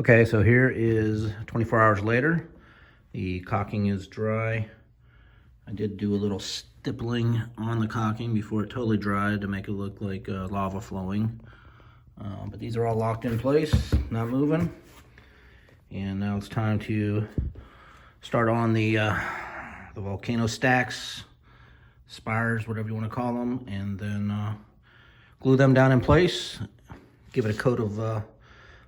Okay, so here is 24 hours later. The caulking is dry. I did do a little stippling on the caulking before it totally dried to make it look like lava flowing. But these are all locked in place, not moving. And now it's time to start on the volcano stacks, spires, whatever you want to call them, and then glue them down in place, give it a coat of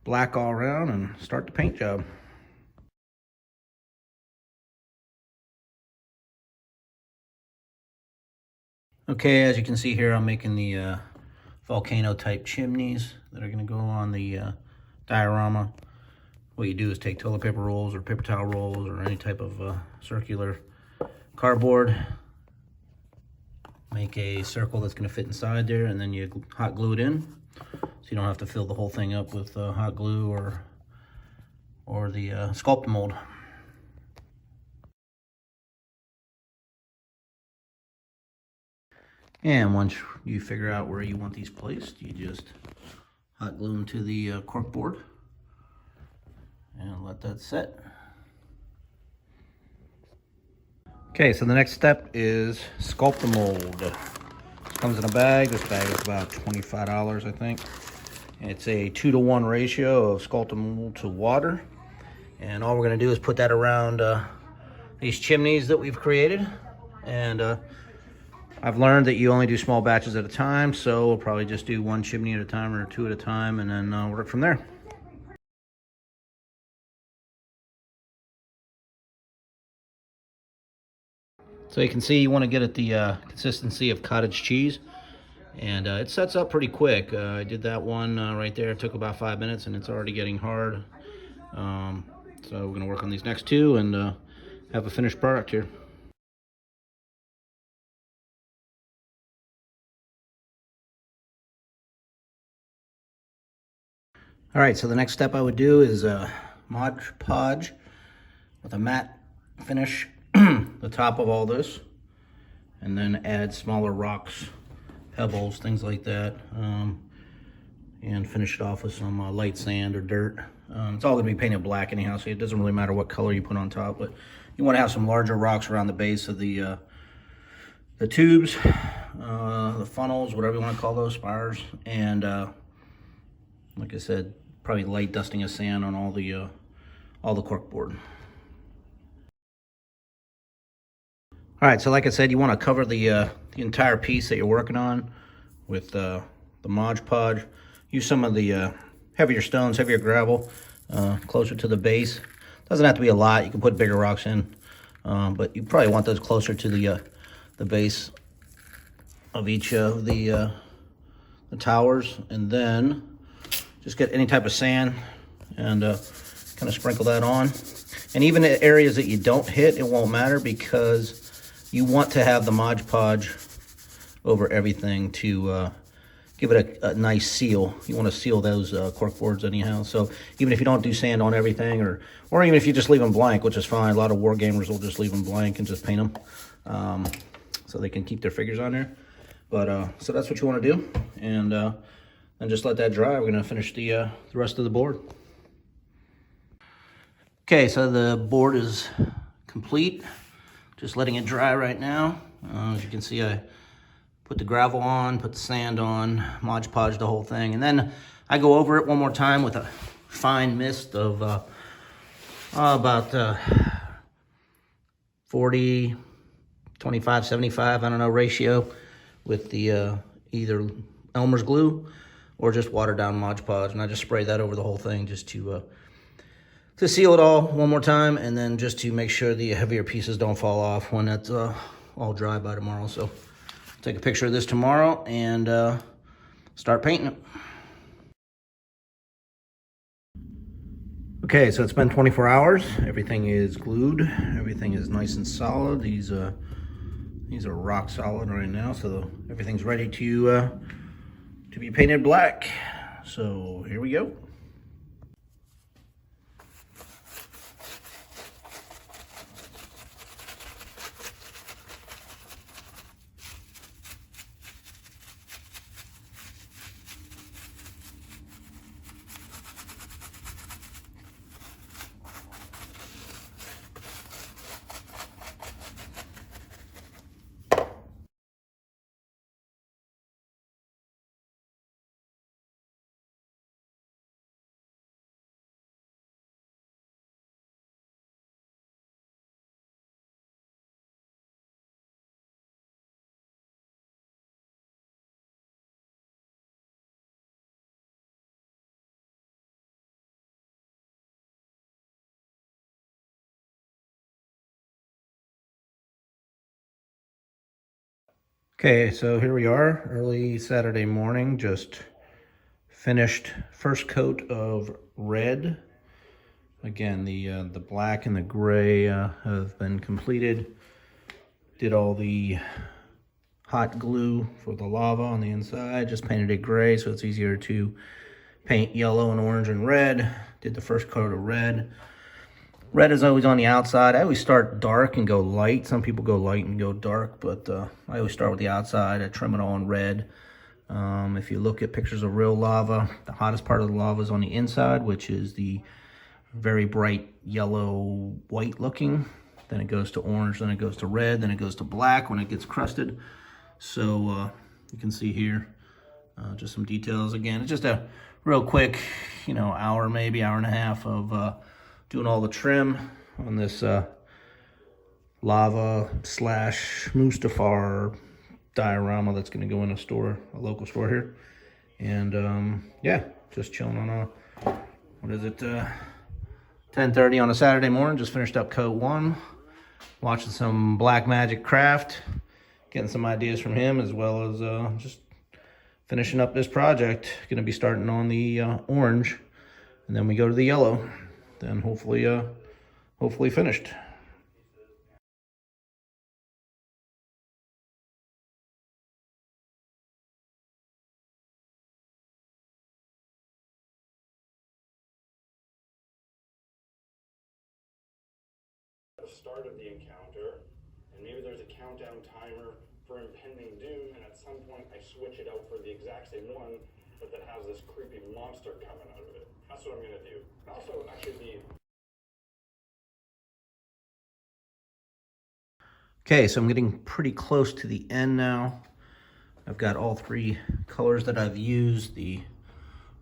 black all around, and start the paint job. Okay, as you can see here, I'm making the volcano type chimneys that are going to go on the diorama. What you do is take toilet paper rolls or paper towel rolls or any type of circular cardboard, make a circle that's going to fit inside there, and then you hot glue it in, so you don't have to fill the whole thing up with hot glue or the sculpt mold. And once you figure out where you want these placed, you just hot glue them to the cork board and let that set. Okay, so the next step is sculpt the mold. This comes in a bag. This bag is about $25, I think. It's a 2-to-1 ratio of sculpt mold to water. And all we're gonna do is put that around these chimneys that we've created. And I've learned that you only do small batches at a time, so we'll probably just do 1 chimney at a time or 2 at a time, and then work from there. So you can see you want to get at the consistency of cottage cheese, and it sets up pretty quick. I did that one right there. It took about 5 minutes, and it's already getting hard. So we're going to work on these next 2 and have a finished product here. All right, so the next step I would do is Mod Podge with a matte finish the top of all this, and then add smaller rocks, pebbles, things like that, and finish it off with some light sand or dirt. It's all going to be painted black anyhow, so it doesn't really matter what color you put on top, but you want to have some larger rocks around the base of the tubes, the funnels, whatever you want to call those, spires, and like I said, probably light dusting of sand on all the cork board. All right, so like I said, you want to cover the entire piece that you're working on with the Mod Podge. Use some of the heavier stones, heavier gravel, closer to the base. Doesn't have to be a lot. You can put bigger rocks in, but you probably want those closer to the base of each of the towers, and then just get any type of sand and kind of sprinkle that on. And even in areas that you don't hit, it won't matter, because you want to have the Mod Podge over everything to give it a nice seal. You want to seal those cork boards anyhow. So even if you don't do sand on everything, or even if you just leave them blank, which is fine. A lot of war gamers will just leave them blank and just paint them so they can keep their figures on there. But so that's what you want to do, and just let that dry. We're going to finish the rest of the board. Okay, so the board is complete. Just letting it dry right now. As you can see, I put the gravel on, put the sand on, Mod Podge the whole thing, and then I go over it one more time with a fine mist of about 40, 25, 75, I don't know, ratio, with the either Elmer's glue or just watered down Mod Podge, and I just spray that over the whole thing just to seal it all one more time, and then just to make sure the heavier pieces don't fall off when it's all dry by tomorrow. So I'll take a picture of this tomorrow and start painting it. Okay, so it's been 24 hours. Everything is glued. Everything is nice and solid. These are rock solid right now, so everything's ready to be painted black. So here we go. Okay, so here we are, early Saturday morning, just finished first coat of red. Again, the black and the gray have been completed. Did all the hot glue for the lava on the inside, just painted it gray so it's easier to paint yellow and orange and red. Did the first coat of red. Red is always on the outside. I always start dark and go light. Some people go light and go dark, but I always start with the outside. I trim it all in red. If you look at pictures of real lava, the hottest part of the lava is on the inside, which is the very bright yellow white looking. Then it goes to orange, then it goes to red, then it goes to black when it gets crusted. So you can see here just some details. Again, it's just a real quick, hour, maybe hour and a half of doing all the trim on this lava / Mustafar diorama that's going to go in a local store here. And yeah, just chilling on what is it, 10:30 on a Saturday morning. Just finished up coat 1, watching some Black Magic Craft, getting some ideas from him, as well as just finishing up this project. Going to be starting on the orange, and then we go to the yellow. Then hopefully finished. The start of the encounter, and maybe there's a countdown timer for impending doom, and at some point I switch it out for the exact same one, but that has this creepy monster coming out of it. That's what I'm gonna do. Also, actually, Okay, so I'm getting pretty close to the end now. I've got all 3 colors that I've used: the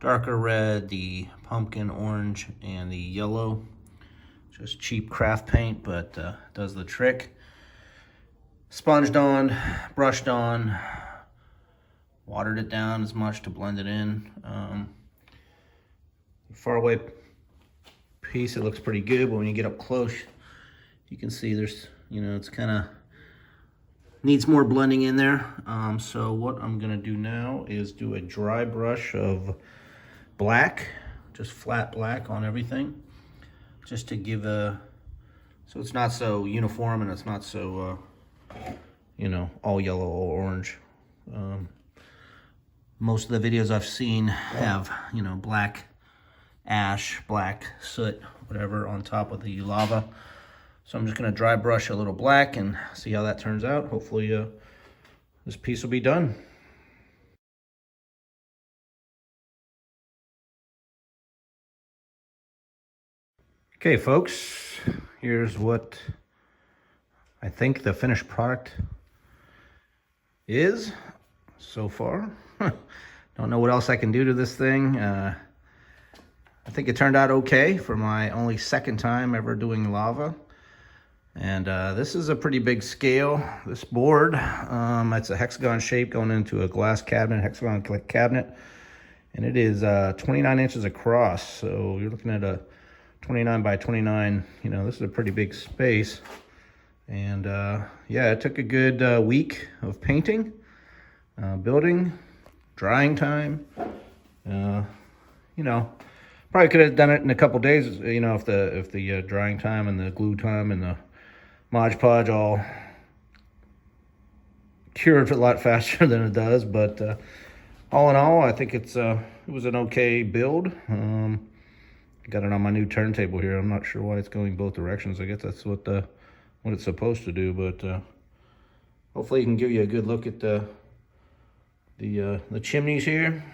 darker red, the pumpkin orange, and the yellow. Just cheap craft paint, but does the trick. Sponged on, brushed on, watered it down as much to blend it in. Far away piece, it looks pretty good, but when you get up close, you can see there's, it's kind of needs more blending in there. So what I'm gonna do now is do a dry brush of black, just flat black on everything, just to give so it's not so uniform and it's not so, all yellow or orange. Most of the videos I've seen have, black ash, black soot, whatever, on top of the lava. So I'm just going to dry brush a little black and see how that turns out. Hopefully this piece will be done. Okay, folks, here's what I think the finished product is so far. Don't know what else I can do to this thing. I think it turned out okay for my only second time ever doing lava. And this is a pretty big scale, this board. It's a hexagon shape going into a glass cabinet, hexagon cabinet. And it is 29 inches across. So you're looking at a 29 by 29, this is a pretty big space. And yeah, it took a good week of painting, building, drying time. Probably could have done it in a couple days, if the drying time and the glue time and the Mod Podge all cured a lot faster than it does. But all in all, I think it was an okay build. Got it on my new turntable here. I'm not sure why it's going both directions. I guess that's what it's supposed to do. But hopefully, it can give you a good look at the chimneys here.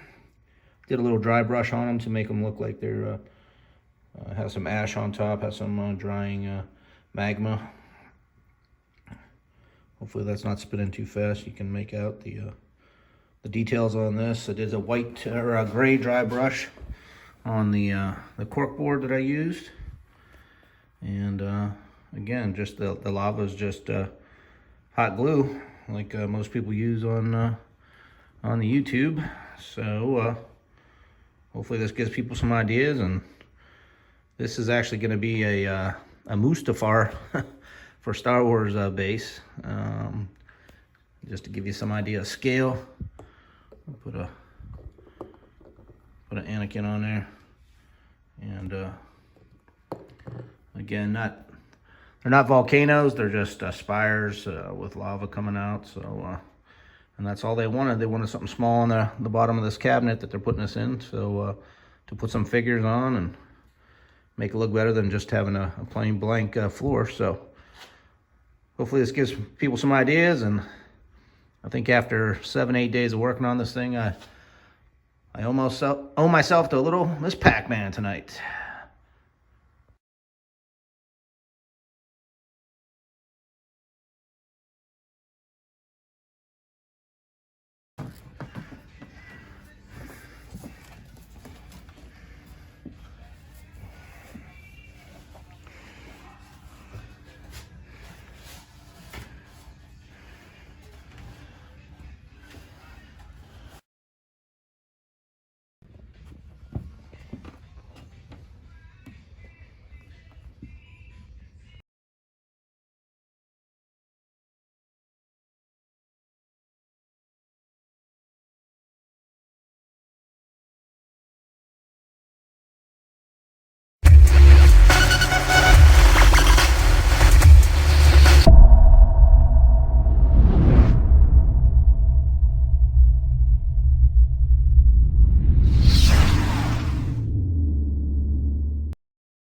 Did a little dry brush on them to make them look like they're have some ash on top, have some drying magma. Hopefully that's not spinning too fast. You can make out the details on this. I did a white or a gray dry brush on the cork board that I used. And again, just the lava is just hot glue, like most people use on the YouTube. So hopefully this gives people some ideas. And this is actually going to be a Mustafar for Star Wars base. just to give you some idea of scale. I'll put an Anakin on there, and again, they're not volcanoes. They're just spires with lava coming out. So, and that's all they wanted. They wanted something small on the bottom of this cabinet that they're putting us in. So to put some figures on and make it look better than just having a plain blank floor. So hopefully this gives people some ideas. And I think after 7-8 days of working on this thing, I almost owe myself to a little Miss Pac-Man tonight.